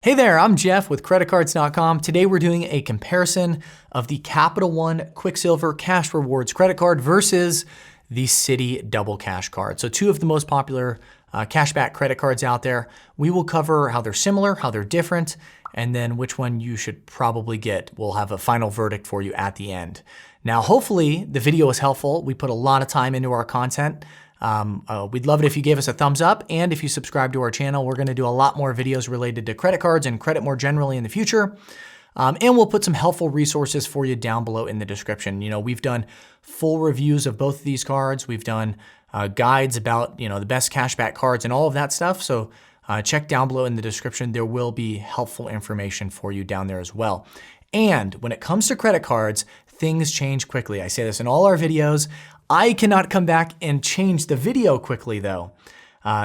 Hey there, I'm Jeff with CreditCards.com. Today we're doing a comparison of the Capital One Quicksilver Cash Rewards credit card versus the Citi Double Cash Card. So two of the most popular cashback credit cards out there. We will cover how they're similar, how they're different, and then which one you should probably get. We'll have a final verdict for you at the end. Now, hopefully the video was helpful. We put a lot of time into our content. We'd love it if you gave us a thumbs up, and if you subscribe to our channel. We're going to do a lot more videos related to credit cards and credit more generally in the future. And we'll put some helpful resources for you down below in the description. You know, we've done full reviews of both of these cards. We've done guides about, the best cashback cards and all of that stuff. So check down below in the description. There will be helpful information for you down there as well. And when it comes to credit cards, things change quickly. I say this in all our videos. I cannot come back and change the video quickly though.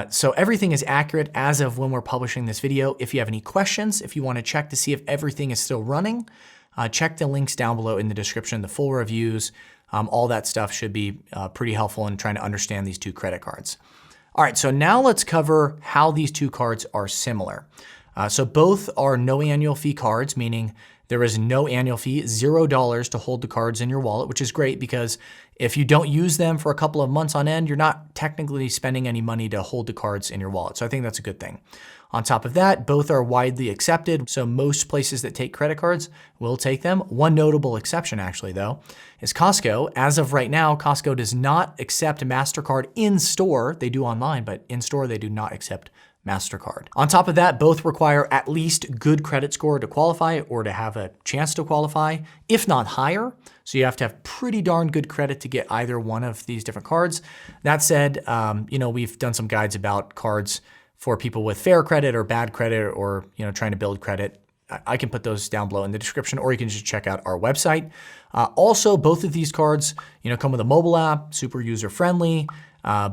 So everything is accurate as of when we're publishing this video. If you have any questions, if you want to check to see if everything is still running, check the links down below in the description, the full reviews, all that stuff should be pretty helpful in trying to understand these two credit cards. All right, so now let's cover how these two cards are similar. So both are no annual fee cards, meaning there is no annual fee, $0 to hold the cards in your wallet, which is great because if you don't use them for a couple of months on end, you're not technically spending any money to hold the cards in your wallet. So I think that's a good thing. On top of that, both are widely accepted. So most places that take credit cards will take them. One notable exception actually though, is Costco. As of right now, Costco does not accept MasterCard in store. They do online, but in store they do not accept MasterCard. On top of that, both require at least good credit score to qualify or to have a chance to qualify, if not higher. So you have to have pretty darn good credit to get either one of these different cards. That said, we've done some guides about cards for people with fair credit or bad credit or, trying to build credit. I can put those down below in the description, or you can just check out our website. Also, both of these cards, come with a mobile app, super user-friendly.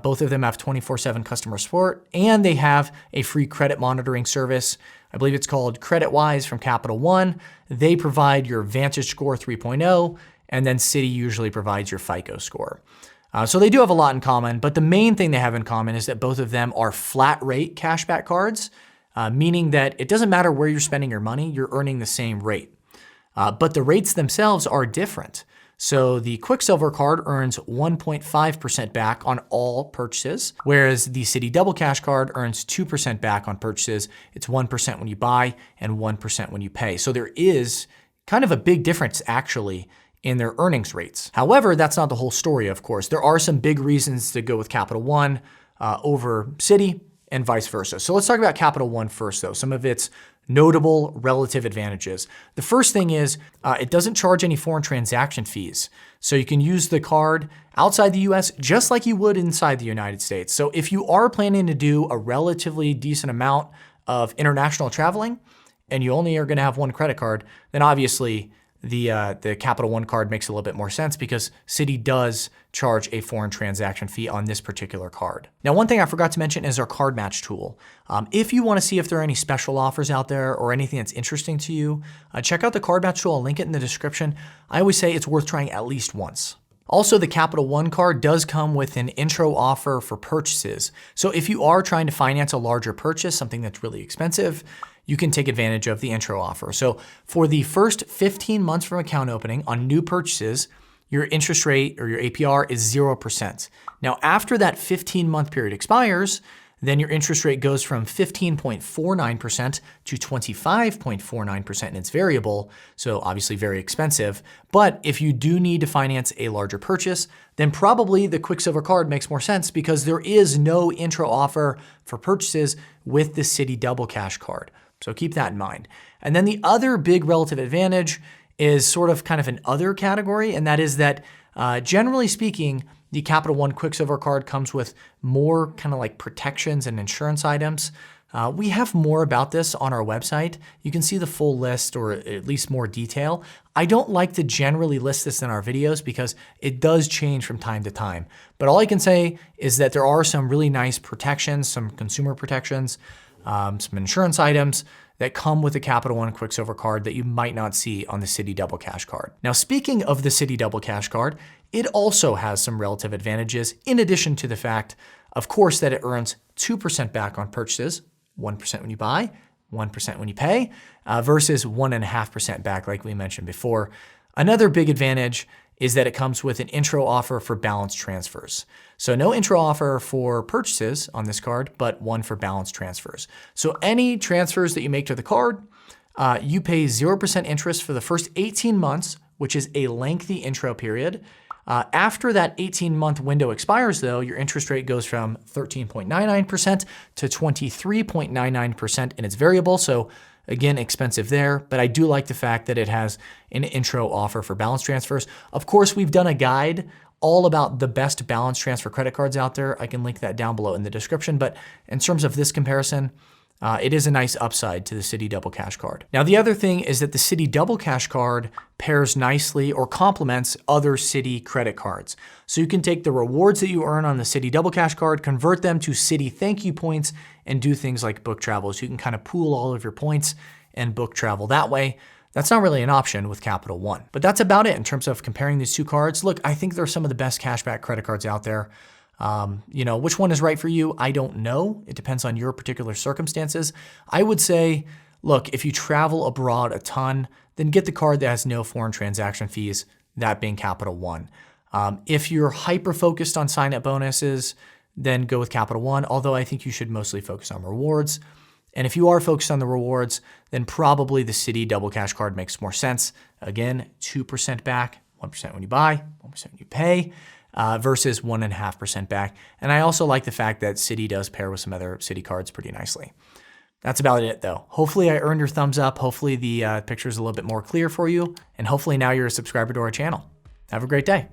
Both of them have 24/7 customer support, and they have a free credit monitoring service. I believe it's called CreditWise from Capital One. They provide your Vantage Score 3.0, and then Citi usually provides your FICO score. So they do have a lot in common, but the main thing they have in common is that both of them are flat rate cashback cards, meaning that it doesn't matter where you're spending your money, you're earning the same rate. But the rates themselves are different. So the Quicksilver card earns 1.5% back on all purchases, whereas the Citi Double Cash Card earns 2% back on purchases. It's 1% when you buy and 1% when you pay. So there is kind of a big difference actually in their earnings rates. However, that's not the whole story, of course. There are some big reasons to go with Capital One over Citi and vice versa. So let's talk about Capital One first though, some of its notable relative advantages. The first thing is it doesn't charge any foreign transaction fees. So you can use the card outside the US just like you would inside the United States. So if you are planning to do a relatively decent amount of international traveling and you only are gonna have one credit card, then obviously the Capital One card makes a little bit more sense because Citi does charge a foreign transaction fee on this particular card. Now, one thing I forgot to mention is our card match tool. If you want to see if there are any special offers out there or anything that's interesting to you, check out the card match tool. I'll link it in the description. I always say it's worth trying at least once. Also, the Capital One card does come with an intro offer for purchases. So if you are trying to finance a larger purchase, something that's really expensive, you can take advantage of the intro offer. So for the first 15 months from account opening on new purchases, your interest rate or your APR is 0%. Now, after that 15-month period expires, then your interest rate goes from 15.49% to 25.49%, and it's variable, so obviously very expensive. But if you do need to finance a larger purchase, then probably the Quicksilver card makes more sense because there is no intro offer for purchases with the Citi Double Cash Card. So keep that in mind. And then the other big relative advantage is sort of kind of an other category, and that is that generally speaking, the Capital One Quicksilver card comes with more kind of like protections and insurance items. We have more about this on our website. You can see the full list or at least more detail. I don't like to generally list this in our videos because it does change from time to time. But all I can say is that there are some really nice protections, some consumer protections, some insurance items that come with the Capital One Quicksilver card that you might not see on the Citi Double Cash Card. Now, speaking of the Citi Double Cash Card, it also has some relative advantages in addition to the fact, of course, that it earns 2% back on purchases, 1% when you buy, 1% when you pay, versus 1.5% back like we mentioned before. Another big advantage is that it comes with an intro offer for balance transfers. So no intro offer for purchases on this card, but one for balance transfers. So any transfers that you make to the card, you pay 0% interest for the first 18 months, which is a lengthy intro period. After that 18-month window expires though, your interest rate goes from 13.99% to 23.99%, and it's variable. So again, expensive there, but I do like the fact that it has an intro offer for balance transfers. Of course, we've done a guide all about the best balance transfer credit cards out there. I can link that down below in the description, but in terms of this comparison, it is a nice upside to the Citi Double Cash Card. Now, the other thing is that the Citi Double Cash Card pairs nicely or complements other Citi credit cards. So you can take the rewards that you earn on the Citi Double Cash Card, convert them to Citi thank you points, and do things like book travel. So you can kind of pool all of your points and book travel that way. That's not really an option with Capital One. But that's about it in terms of comparing these two cards. Look, I think they're some of the best cashback credit cards out there. Which one is right for you? I don't know. It depends on your particular circumstances. I would say, look, if you travel abroad a ton, then get the card that has no foreign transaction fees, that being Capital One. If you're hyper-focused on sign-up bonuses, then go with Capital One, although I think you should mostly focus on rewards. And if you are focused on the rewards, then probably the Citi Double Cash Card makes more sense. Again, 2% back, 1% when you buy, 1% when you pay, versus 1.5% back. And I also like the fact that Citi does pair with some other Citi cards pretty nicely. That's about it though. Hopefully I earned your thumbs up. Hopefully the picture is a little bit more clear for you. And hopefully now you're a subscriber to our channel. Have a great day.